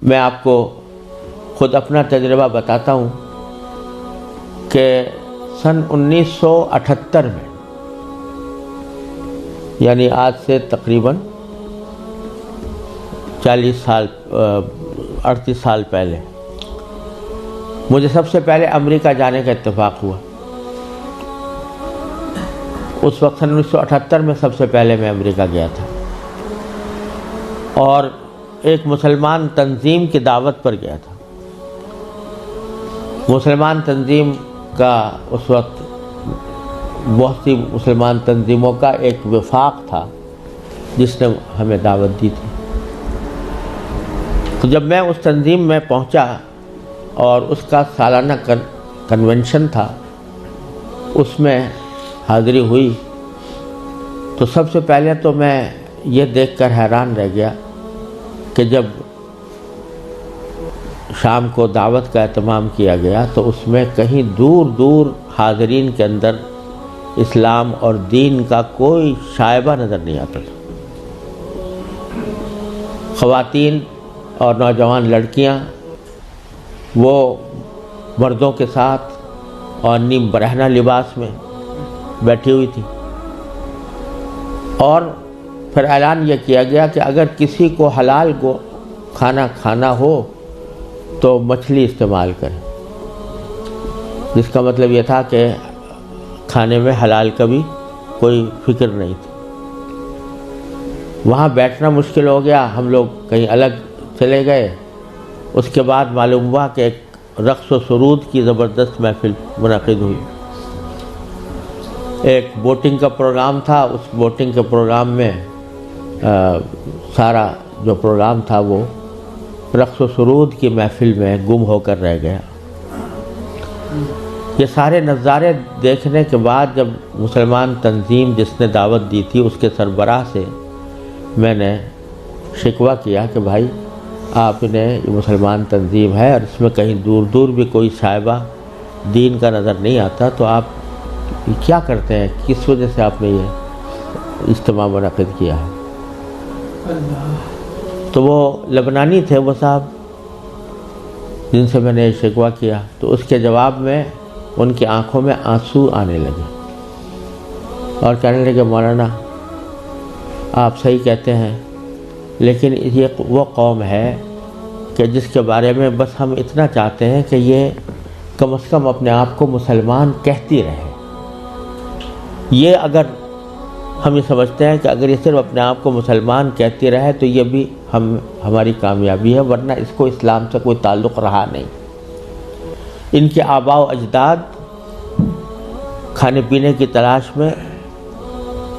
میں آپ کو خود اپنا تجربہ بتاتا ہوں کہ سن 1978 میں، یعنی آج سے تقریباً 38 سال پہلے مجھے سب سے پہلے امریکہ جانے کا اتفاق ہوا۔ اس وقت سن 1978 میں سب سے پہلے میں امریکہ گیا تھا، اور ایک مسلمان تنظیم کی دعوت پر گیا تھا۔ مسلمان تنظیم کا اس وقت بہت سی مسلمان تنظیموں کا ایک وفاق تھا جس نے ہمیں دعوت دی تھی۔ تو جب میں اس تنظیم میں پہنچا اور اس کا سالانہ کنونشن تھا، اس میں حاضری ہوئی، تو سب سے پہلے تو میں یہ دیکھ کر حیران رہ گیا کہ جب شام کو دعوت کا اہتمام کیا گیا تو اس میں کہیں دور دور حاضرین کے اندر اسلام اور دین کا کوئی شائبہ نظر نہیں آتا تھا۔ خواتین اور نوجوان لڑکیاں وہ مردوں کے ساتھ اور نیم برہنہ لباس میں بیٹھی ہوئی تھی، اور پھر اعلان یہ کیا گیا کہ اگر کسی کو حلال کو کھانا کھانا ہو تو مچھلی استعمال کریں، جس کا مطلب یہ تھا کہ کھانے میں حلال کا بھی کوئی فکر نہیں تھی۔ وہاں بیٹھنا مشکل ہو گیا، ہم لوگ کہیں الگ چلے گئے۔ اس کے بعد معلوم ہوا کہ ایک رقص و سرود کی زبردست محفل منعقد ہوئی۔ ایک بوٹنگ کا پروگرام تھا، اس بوٹنگ کے پروگرام میں سارا جو پروگرام تھا وہ رقص و سرود کی محفل میں گم ہو کر رہ گیا۔ یہ سارے نظارے دیکھنے کے بعد جب مسلمان تنظیم جس نے دعوت دی تھی اس کے سربراہ سے میں نے شکوہ کیا کہ بھائی آپ نے یہ مسلمان تنظیم ہے اور اس میں کہیں دور دور بھی کوئی شائبہ دین کا نظر نہیں آتا، تو آپ کیا کرتے ہیں، کس وجہ سے آپ نے یہ اجتماع منعقد کیا ہے؟ تو وہ لبنانی تھے وہ صاحب جن سے میں نے شکوہ کیا، تو اس کے جواب میں ان کی آنکھوں میں آنسو آنے لگے اور کہنے لگے مولانا آپ صحیح کہتے ہیں، لیکن یہ وہ قوم ہے کہ جس کے بارے میں بس ہم اتنا چاہتے ہیں کہ یہ کم از کم اپنے آپ کو مسلمان کہتی رہے۔ یہ اگر ہم یہ سمجھتے ہیں کہ اگر یہ صرف اپنے آپ کو مسلمان کہتی رہے تو یہ بھی ہماری کامیابی ہے، ورنہ اس کو اسلام سے کوئی تعلق رہا نہیں۔ ان کے آباء و اجداد کھانے پینے کی تلاش میں،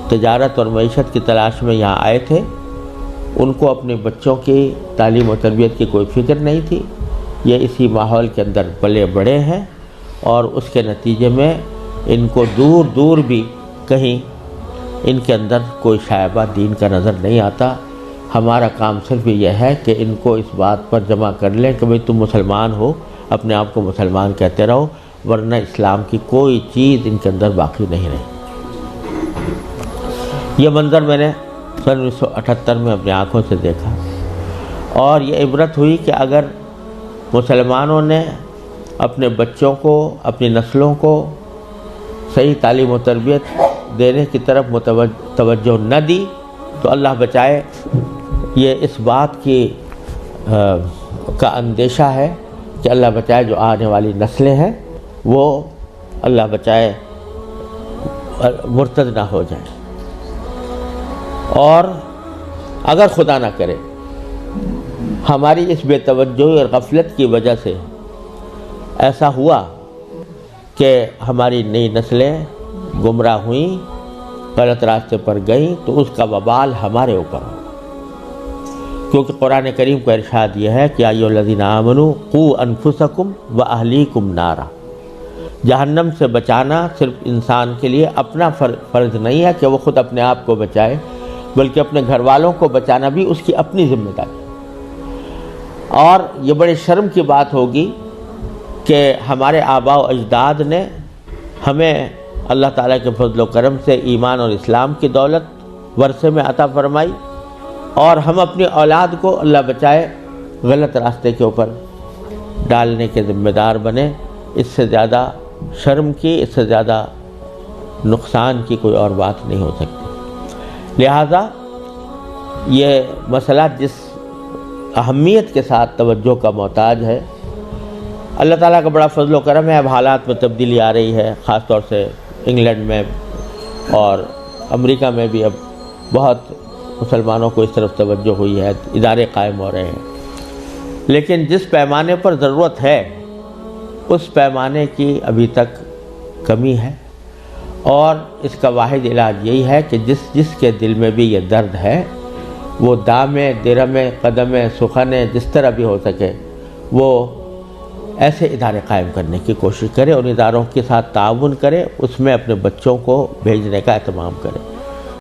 تجارت اور معیشت کی تلاش میں یہاں آئے تھے، ان کو اپنے بچوں کی تعلیم و تربیت کی کوئی فکر نہیں تھی۔ یہ اسی ماحول کے اندر پلے بڑے ہیں، اور اس کے نتیجے میں ان کو دور دور بھی کہیں ان کے اندر کوئی شائبہ دین کا نظر نہیں آتا۔ ہمارا کام صرف یہ ہے کہ ان کو اس بات پر جمع کر لیں کہ بھئی تم مسلمان ہو، اپنے آپ کو مسلمان کہتے رہو، ورنہ اسلام کی کوئی چیز ان کے اندر باقی نہیں رہی۔ یہ منظر میں نے سن 1978 میں اپنی آنکھوں سے دیکھا، اور یہ عبرت ہوئی کہ اگر مسلمانوں نے اپنے بچوں کو، اپنی نسلوں کو صحیح تعلیم و تربیت دینے کی طرف توجہ نہ دی تو اللہ بچائے یہ اس بات کی کا اندیشہ ہے کہ اللہ بچائے جو آنے والی نسلیں ہیں وہ اللہ بچائے مرتد نہ ہو جائیں، اور اگر خدا نہ کرے ہماری اس بے توجہی اور غفلت کی وجہ سے ایسا ہوا کہ ہماری نئی نسلیں گمراہ ہوئیں، غلط راستے پر گئیں، تو اس کا وبال ہمارے اوپر ہو، کیونکہ قرآن کریم کا ارشاد یہ ہے کہ ایھا الذین آمنوا قوا انفسکم واہلیکم نارا۔ جہنم سے بچانا صرف انسان کے لیے اپنا فرض نہیں ہے کہ وہ خود اپنے آپ کو بچائے، بلکہ اپنے گھر والوں کو بچانا بھی اس کی اپنی ذمہ داری۔ اور یہ بڑے شرم کی بات ہوگی کہ ہمارے آباء و اجداد نے ہمیں اللہ تعالیٰ کے فضل و کرم سے ایمان اور اسلام کی دولت ورثے میں عطا فرمائی، اور ہم اپنی اولاد کو اللہ بچائے غلط راستے کے اوپر ڈالنے کے ذمہ دار بنے۔ اس سے زیادہ شرم کی، اس سے زیادہ نقصان کی کوئی اور بات نہیں ہو سکتی۔ لہٰذا یہ مسئلہ جس اہمیت کے ساتھ توجہ کا محتاج ہے، اللہ تعالیٰ کا بڑا فضل و کرم ہے، اب حالات میں تبدیلی آ رہی ہے، خاص طور سے انگلینڈ میں اور امریکہ میں بھی اب بہت مسلمانوں کو اس طرف توجہ ہوئی ہے، ادارے قائم ہو رہے ہیں، لیکن جس پیمانے پر ضرورت ہے اس پیمانے کی ابھی تک کمی ہے، اور اس کا واحد علاج یہی ہے کہ جس کے دل میں بھی یہ درد ہے وہ دامے درمے قدمے سخنے جس طرح بھی ہو سکے وہ ایسے ادارے قائم کرنے کی کوشش کرے، ان اداروں کے ساتھ تعاون کرے، اس میں اپنے بچوں کو بھیجنے کا اہتمام کرے۔